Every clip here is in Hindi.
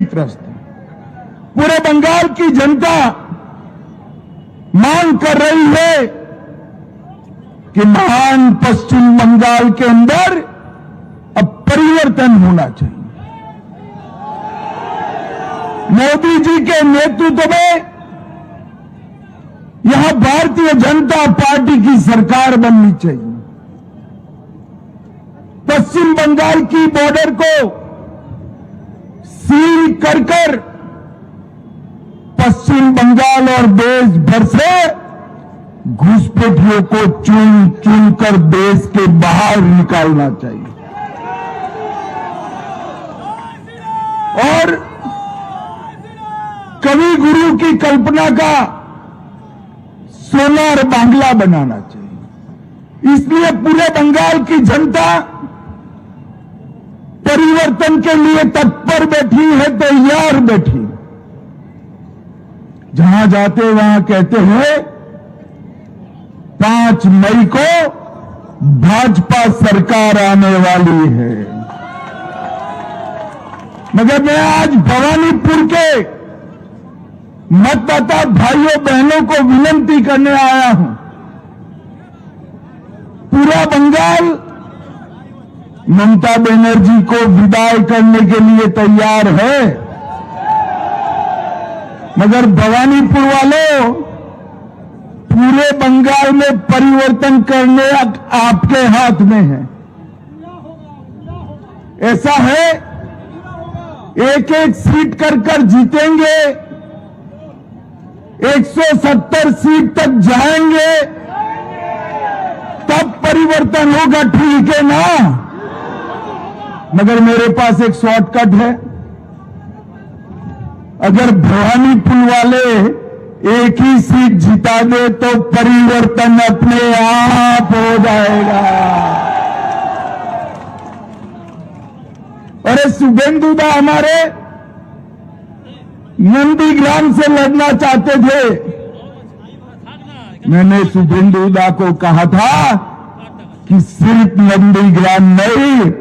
क्षतिग्रस्त है। पूरे बंगाल की जनता मांग कर रही है कि महान पश्चिम बंगाल के अंदर अब परिवर्तन होना चाहिए। मोदी जी के नेतृत्व में यहां भारतीय जनता पार्टी की सरकार बननी चाहिए। पश्चिम बंगाल की बॉर्डर को सील कर पश्चिम बंगाल और देश भर से घुसपैठियों को चुन चुन कर देश के बाहर निकालना चाहिए और कवि गुरु की कल्पना का सोनार बांग्ला बनाना चाहिए। इसलिए पूरे बंगाल की जनता परिवर्तन के लिए तत्पर बैठी है, तैयार बैठी। जहां जाते वहां कहते हैं 5 मई को भाजपा सरकार आने वाली है। मगर मैं आज भवानीपुर के मतदाता भाइयों बहनों को विनती करने आया हूं। पूरा बंगाल ममता बनर्जी को विदाई करने के लिए तैयार है, मगर भवानीपुर वालों, पूरे बंगाल में परिवर्तन करने आपके हाथ में है। ऐसा है, एक एक सीट कर जीतेंगे, 170 सीट तक जाएंगे, तब परिवर्तन होगा, ठीक है ना? मगर मेरे पास एक शॉर्टकट है। अगर भवानीपुर वाले एक ही सीट जिता दे तो परिवर्तन अपने आप हो जाएगा। अरे शुभेंदुदा हमारे नंदीग्राम से लड़ना चाहते थे। मैंने शुभेंदुदा को कहा था कि सिर्फ नंदीग्राम नहीं,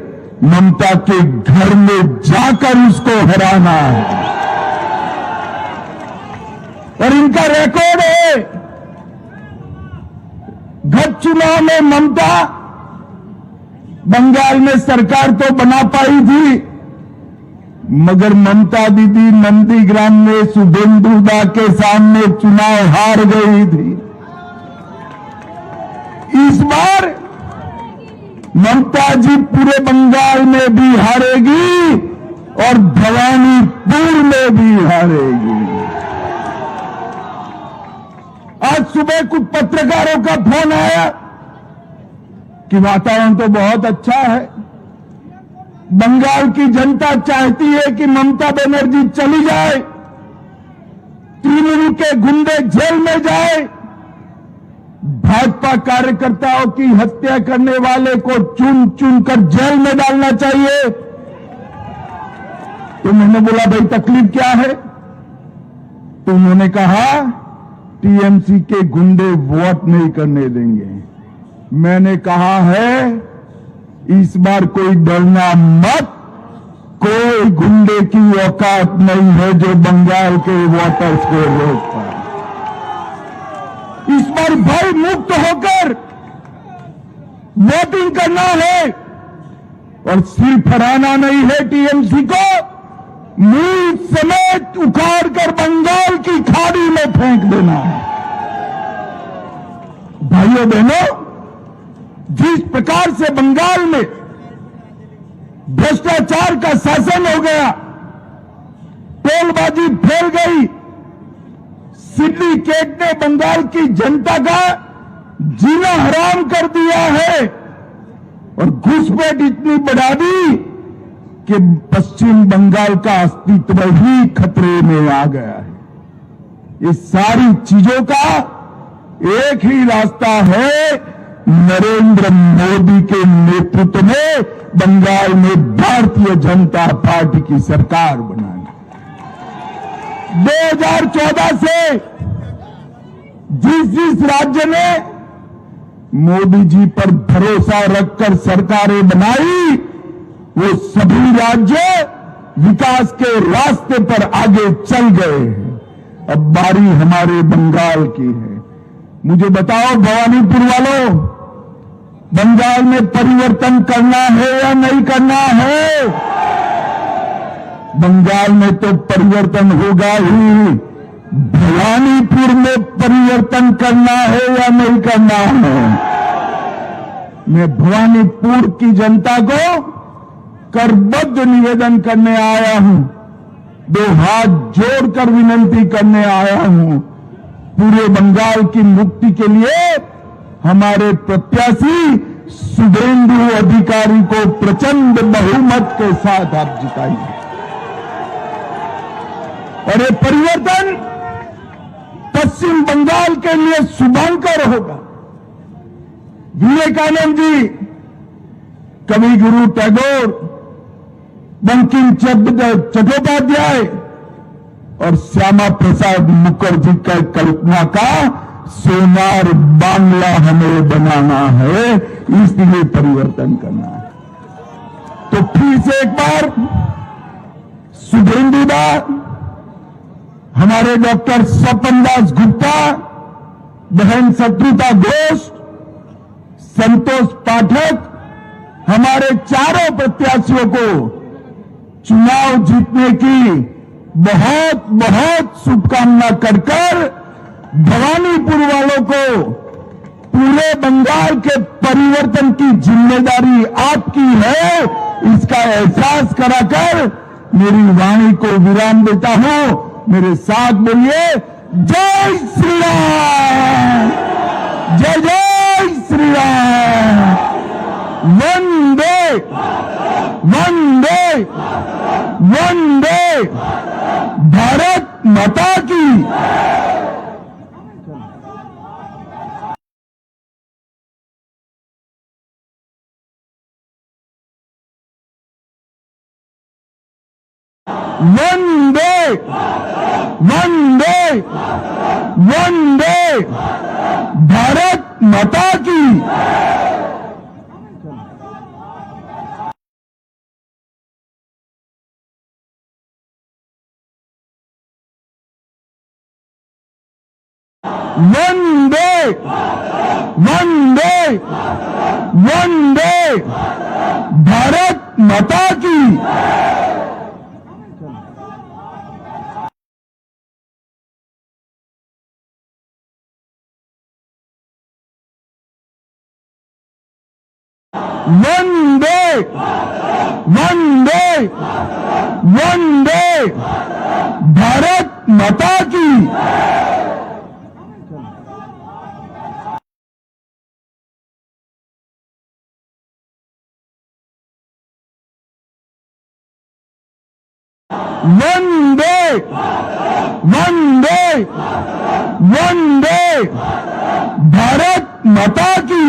ममता के घर में जाकर उसको हराना है। और इनका रिकॉर्ड है, गत चुनाव में ममता बंगाल में सरकार तो बना पाई थी, मगर ममता दीदी नंदीग्राम में शुभेंदुदा के सामने चुनाव हार गई थी। इस बार ममता जी पूरे बंगाल में भी हारेगी और भवानीपुर में भी हारेगी। आज सुबह कुछ पत्रकारों का फोन आया कि वातावरण तो बहुत अच्छा है, बंगाल की जनता चाहती है कि ममता बनर्जी चली जाए, तृणमूल के गुंडे जेल में जाए, भाजपा कार्यकर्ताओं की हत्या करने वाले को चुन चुन कर जेल में डालना चाहिए। तो मैंने बोला भाई तकलीफ क्या है? तो उन्होंने कहा टीएमसी के गुंडे वोट नहीं करने देंगे। मैंने कहा है इस बार कोई डरना मत, कोई गुंडे की औकात नहीं है जो बंगाल के वोटर्स को रोक पाए। इस बार भय मुक्त होकर वोटिंग करना है और सिर्फ हराना नहीं है, टीएमसी को मूल समेत उखाड़ कर बंगाल की खाड़ी में फेंक देना है। भाइयों बहनों, जिस प्रकार से बंगाल में भ्रष्टाचार का शासन हो गया, टोलबाजी फैल गई, सिंडिकेट ने बंगाल की जनता का जीना हराम कर दिया है और घुसपैठ इतनी बढ़ा दी कि पश्चिम बंगाल का अस्तित्व ही खतरे में आ गया है। ये सारी चीजों का एक ही रास्ता है, नरेंद्र मोदी के नेतृत्व में बंगाल में भारतीय जनता पार्टी की सरकार बनानी। 2014 से जिस राज्य ने मोदी जी पर भरोसा रखकर सरकारें बनाई, वो सभी राज्य विकास के रास्ते पर आगे चल गए। अब बारी हमारे बंगाल की है। मुझे बताओ भवानीपुर वालों, बंगाल में परिवर्तन करना है या नहीं करना है? बंगाल में तो परिवर्तन होगा ही, भवानीपुर में परिवर्तन करना है या नहीं करना है? मैं भवानीपुर की जनता को करबद्ध निवेदन करने आया हूं, दो हाथ जोड़कर विनती करने आया हूं। पूरे बंगाल की मुक्ति के लिए हमारे प्रत्याशी शुभेंदु अधिकारी को प्रचंड बहुमत के साथ आप जिताइए। और ये परिवर्तन पश्चिम बंगाल के लिए शुभंकर होगा। विवेकानंद जी, कवि गुरु टैगोर, बंकिम चंद्र चट्टोपाध्याय और श्यामा प्रसाद मुखर्जी का कल्पना का सोनार बांग्ला हमें बनाना है, इसलिए परिवर्तन करना है। तो फिर से एक बार शुभेंदु दा, हमारे डॉक्टर स्वपन दास गुप्ता, बहन शत्रुता घोष, संतोष पाठक, हमारे चारों प्रत्याशियों को चुनाव जीतने की बहुत बहुत शुभकामना कर भवानीपुर वालों को पूरे बंगाल के परिवर्तन की जिम्मेदारी आपकी है, इसका एहसास कराकर मेरी वाणी को विराम देता हूं। मेरे साथ बोलिए, जय श्री राम, जय जय श्री राम, वंदे वंदे वंदे भारत माता की। वंदे वंदे वंदे भारत माता की। वंदे वंदे वंदे भारत माता की। वंदे वंदे वंदे भारत माता की। वंदे वंदे वंदे भारत माता की।